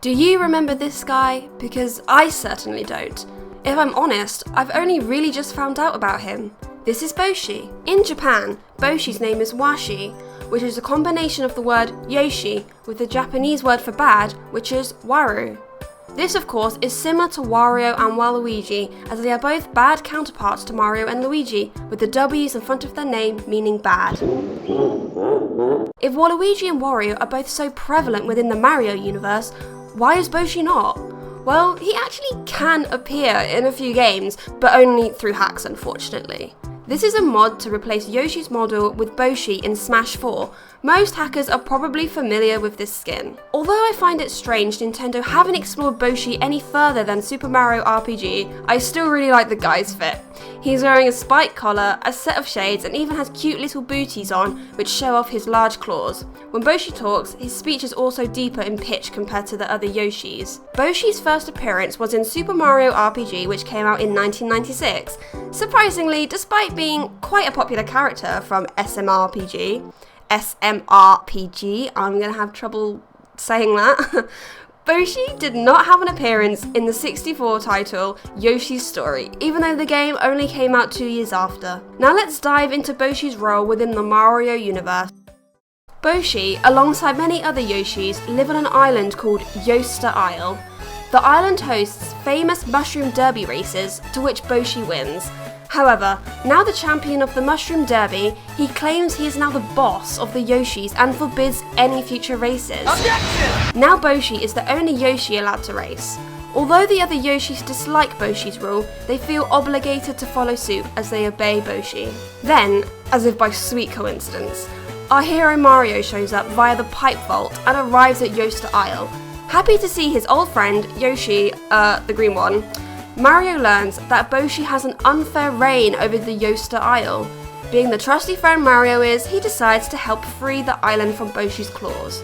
Do you remember this guy? Because I certainly don't. If I'm honest, I've only really just found out about him. This is Boshi. In Japan, Boshi's name is Washi, which is a combination of the word Yoshi with the Japanese word for bad, which is Waru. This, of course, is similar to Wario and Waluigi, as they are both bad counterparts to Mario and Luigi, with the W's in front of their name meaning bad. If Waluigi and Wario are both so prevalent within the Mario universe, why is Boshi not? Well, he actually can appear in a few games, but only through hacks, unfortunately. This is a mod to replace Yoshi's model with Boshi in Smash 4. Most hackers are probably familiar with this skin. Although I find it strange Nintendo haven't explored Boshi any further than Super Mario RPG, I still really like the guy's fit. He's wearing a spiked collar, a set of shades, and even has cute little booties on, which show off his large claws. When Boshi talks, his speech is also deeper in pitch compared to the other Yoshis. Boshi's first appearance was in Super Mario RPG, which came out in 1996. Surprisingly, despite being quite a popular character from SMRPG, I'm gonna have trouble saying that. Boshi did not have an appearance in the 64 title Yoshis Story, even though the game only came out 2 years after. Now let's dive into Boshi's role within the Mario universe. Boshi, alongside many other Yoshis, live on an island called Yoshis Isle. The island hosts famous Mushroom Derby races, to which Boshi wins. However, now the champion of the Mushroom Derby, he claims he is now the boss of the Yoshis and forbids any future races. Objection! Now Boshi is the only Yoshi allowed to race. Although the other Yoshis dislike Boshi's rule, they feel obligated to follow suit as they obey Boshi. Then, as if by sweet coincidence, our hero Mario shows up via the pipe vault and arrives at Yoshis Isle. Happy to see his old friend, Yoshi, the green one, Mario learns that Boshi has an unfair reign over the Yoshis Isle. Being the trusty friend Mario is, he decides to help free the island from Boshi's claws.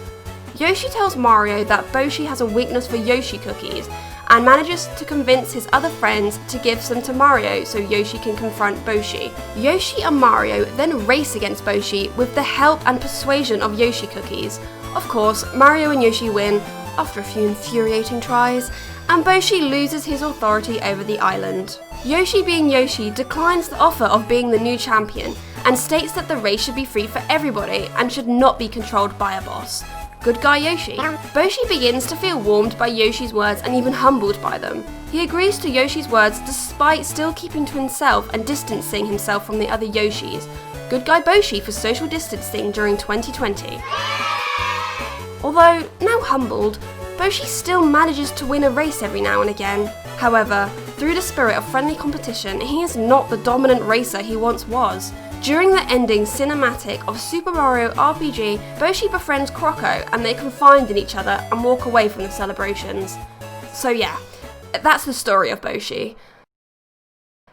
Yoshi tells Mario that Boshi has a weakness for Yoshi cookies and manages to convince his other friends to give some to Mario so Yoshi can confront Boshi. Yoshi and Mario then race against Boshi with the help and persuasion of Yoshi cookies. Of course, Mario and Yoshi win after a few infuriating tries, and Boshi loses his authority over the island. Yoshi, being Yoshi, declines the offer of being the new champion and states that the race should be free for everybody and should not be controlled by a boss. Good guy Yoshi. Boshi begins to feel warmed by Yoshi's words and even humbled by them. He agrees to Yoshi's words despite still keeping to himself and distancing himself from the other Yoshis. Good guy Boshi for social distancing during 2020. Although, now humbled, Boshi still manages to win a race every now and again. However, through the spirit of friendly competition, he is not the dominant racer he once was. During the ending cinematic of Super Mario RPG, Boshi befriends Croco and they confide in each other and walk away from the celebrations. So yeah, that's the story of Boshi.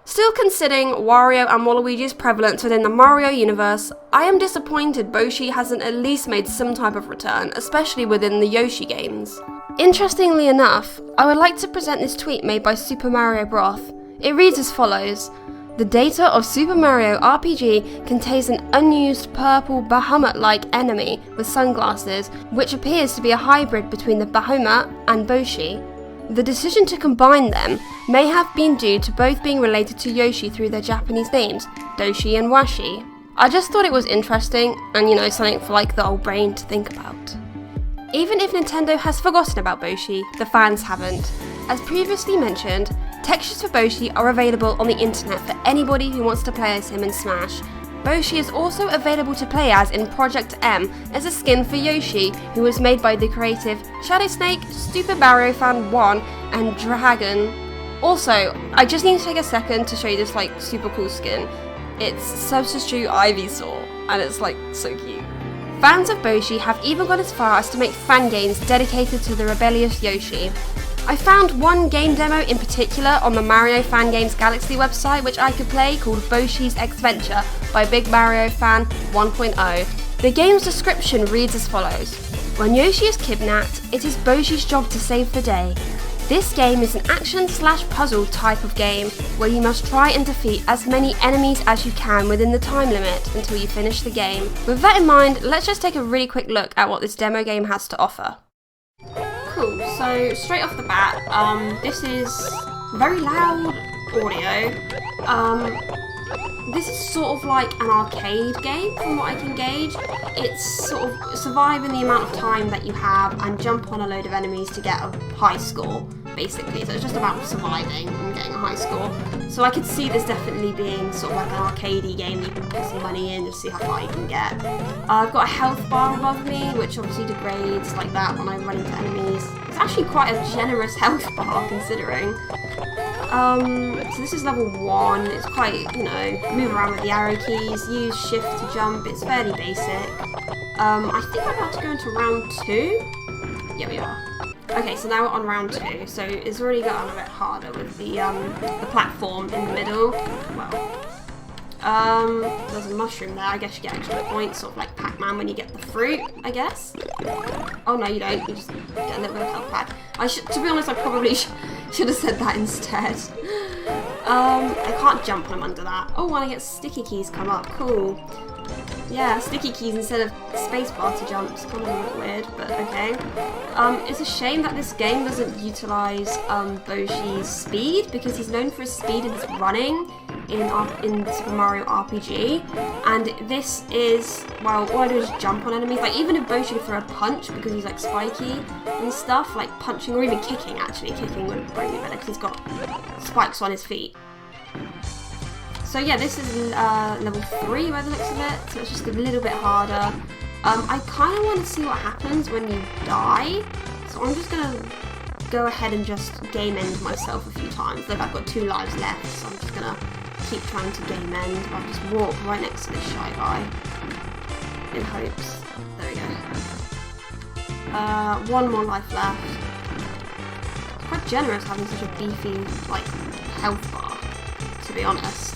Still considering Wario and Waluigi's prevalence within the Mario universe, I am disappointed Boshi hasn't at least made some type of return, especially within the Yoshi games. Interestingly enough, I would like to present this tweet made by Super Mario Broth. It reads as follows: "The data of Super Mario RPG contains an unused purple Bahamut-like enemy with sunglasses, which appears to be a hybrid between the Bahamut and Boshi. The decision to combine them may have been due to both being related to Yoshi through their Japanese names, Doshi and Washi." I just thought it was interesting and, something for the old brain to think about. Even if Nintendo has forgotten about Boshi, the fans haven't. As previously mentioned, textures for Boshi are available on the internet for anybody who wants to play as him in Smash. Boshi is also available to play as in Project M as a skin for Yoshi, who was made by the creative Shadow Snake, Super Mario Fan 1 and Dragon. Also, I just need to take a second to show you this super cool skin. It's Substitute Ivysaur and it's so cute. Fans of Boshi have even gone as far as to make fan games dedicated to the rebellious Yoshi. I found one game demo in particular on the Mario Fan Games Galaxy website which I could play, called Yoshis Adventure by Big Mario Fan 1.0. The game's description reads as follows: "When Yoshi is kidnapped, it is Boshi's job to save the day. This game is an action/puzzle type of game where you must try and defeat as many enemies as you can within the time limit until you finish the game." With that in mind, let's just take a really quick look at what this demo game has to offer. Cool. cool. So straight off the bat, this is very loud audio. This is sort of like an arcade game from what I can gauge. It's sort of surviving the amount of time that you have and jump on a load of enemies to get a high score, basically. So it's just about surviving and getting a high score. So I could see this definitely being sort of like an arcadey game that you can put some money in to see how far you can get. I've got a health bar above me, which obviously degrades like that when I run into enemies. It's actually quite a generous health bar considering. So this is level 1, it's quite, you know, move around with the arrow keys, use shift to jump, it's fairly basic. I think I'm about to go into round 2. Yeah, we are. Okay, so now we're on round 2, so it's already gotten a bit harder with the platform in the middle. Well, there's a mushroom there, I guess you get extra points, sort of like Pac-Man when you get the fruit, I guess. Oh no, you don't, you just get a little bit of health pack. To be honest, I probably should have said that instead. I can't jump when I'm under that. Oh, when I get sticky keys come up, cool. Yeah, sticky keys instead of spacebar to jump. It's kind of a little weird, but okay. It's a shame that this game doesn't utilise Boshi's speed, because he's known for his speed and his running in Super Mario RPG, and this is, well, all I do is jump on enemies. Like, even if Boshi could throw a punch because he's like spiky and stuff, like punching or even kicking, actually kicking would probably be better because he's got spikes on his feet. So yeah, this is level 3 by the looks of it, so it's just a little bit harder. I kind of want to see what happens when you die, so I'm just going to go ahead and just game end myself a few times. Look, I've got 2 lives left, so I'm just going to keep trying to game end. I'll just walk right next to this shy guy in hopes. There we go. 1 more life left. It's quite generous having such a beefy, like, health bar, to be honest.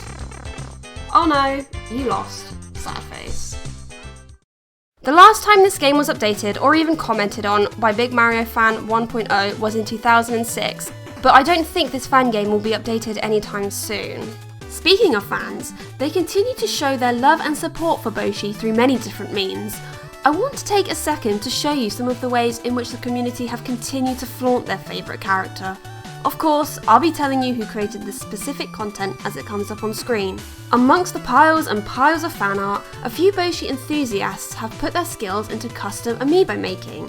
Oh no, you lost. Sad face. The last time this game was updated or even commented on by Big Mario Fan 1.0 was in 2006, but I don't think this fan game will be updated anytime soon. Speaking of fans, they continue to show their love and support for Boshi through many different means. I want to take a second to show you some of the ways in which the community have continued to flaunt their favourite character. Of course, I'll be telling you who created this specific content as it comes up on screen. Amongst the piles and piles of fan art, a few Boshi enthusiasts have put their skills into custom amiibo making.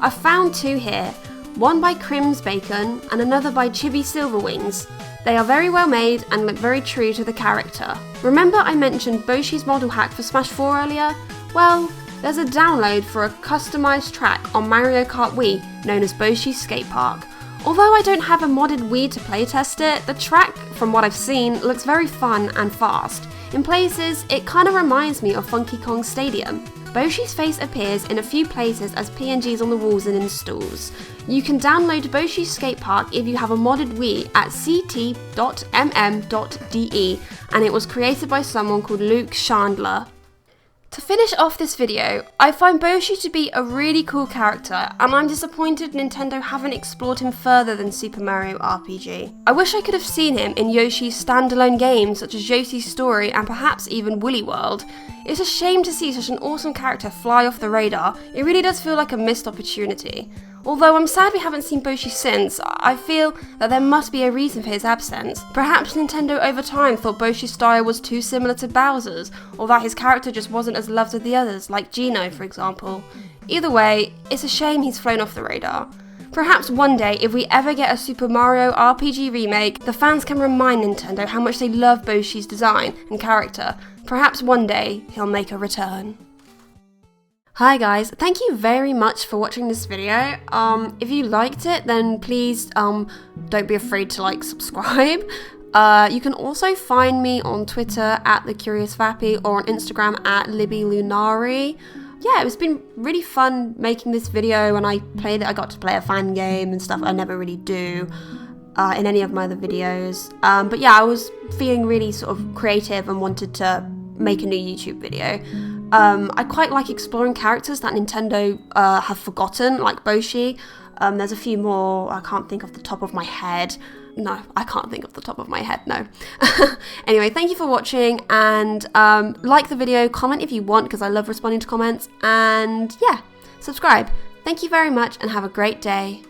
I've found 2 here, one by Crim's Bacon and another by Chibi Silverwings. They are very well made and look very true to the character. Remember I mentioned Boshi's model hack for Smash 4 earlier? Well, there's a download for a customised track on Mario Kart Wii known as Boshi's Skate Park. Although I don't have a modded Wii to playtest it, the track, from what I've seen, looks very fun and fast. In places, it kind of reminds me of Funky Kong Stadium. Boshi's face appears in a few places as PNGs on the walls and in stalls. You can download Boshi's Skate Park if you have a modded Wii at ct.mm.de, and it was created by someone called Luke Chandler. To finish off this video, I find Boshi to be a really cool character, and I'm disappointed Nintendo haven't explored him further than Super Mario RPG. I wish I could have seen him in Yoshi's standalone games such as Yoshis Story and perhaps even Woolly World. It's a shame to see such an awesome character fly off the radar. It really does feel like a missed opportunity. Although I'm sad we haven't seen Boshi since, I feel that there must be a reason for his absence. Perhaps Nintendo over time thought Boshi's style was too similar to Bowser's, or that his character just wasn't as loved as the others, like Geno for example. Either way, it's a shame he's flown off the radar. Perhaps one day, if we ever get a Super Mario RPG remake, the fans can remind Nintendo how much they love Boshi's design and character. Perhaps one day, he'll make a return. Hi guys, thank you very much for watching this video. If you liked it, then please don't be afraid to subscribe. You can also find me on Twitter at TheCuriousVappy or on Instagram at LibbyLunari. Yeah, it's been really fun making this video, and I got to play a fan game and stuff I never really do in any of my other videos. But yeah, I was feeling really sort of creative and wanted to make a new YouTube video. I quite like exploring characters that Nintendo have forgotten, like Boshi. There's a few more I can't think off the top of my head. No, I can't think off the top of my head, no. Anyway, thank you for watching, and like the video, comment if you want, because I love responding to comments, and yeah, subscribe. Thank you very much, and have a great day.